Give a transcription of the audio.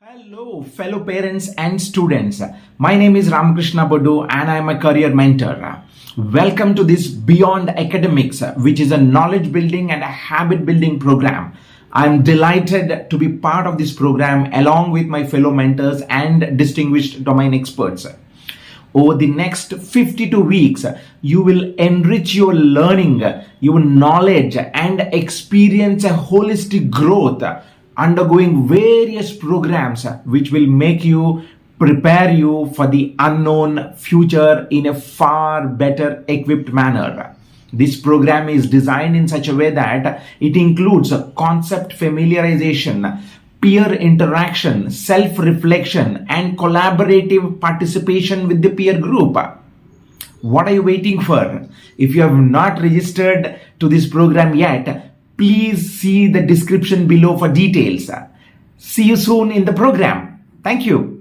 Hello, fellow parents and students. My name is Ramakrishna Boddu and I am a career mentor. Welcome to this Beyond Academics, which is a knowledge building and a habit building program. I am delighted to be part of this program along with my fellow mentors and distinguished domain experts. Over the next 52 weeks, you will enrich your learning, your knowledge, and experience a holistic growth, undergoing various programs which will make you prepare you for the unknown future in a far better equipped manner. This program is designed in such a way that it includes concept familiarization, peer interaction, self-reflection, and collaborative participation with the peer group. What are you waiting for? If you have not registered to this program yet, please see the description below for details. See you soon in the program. Thank you.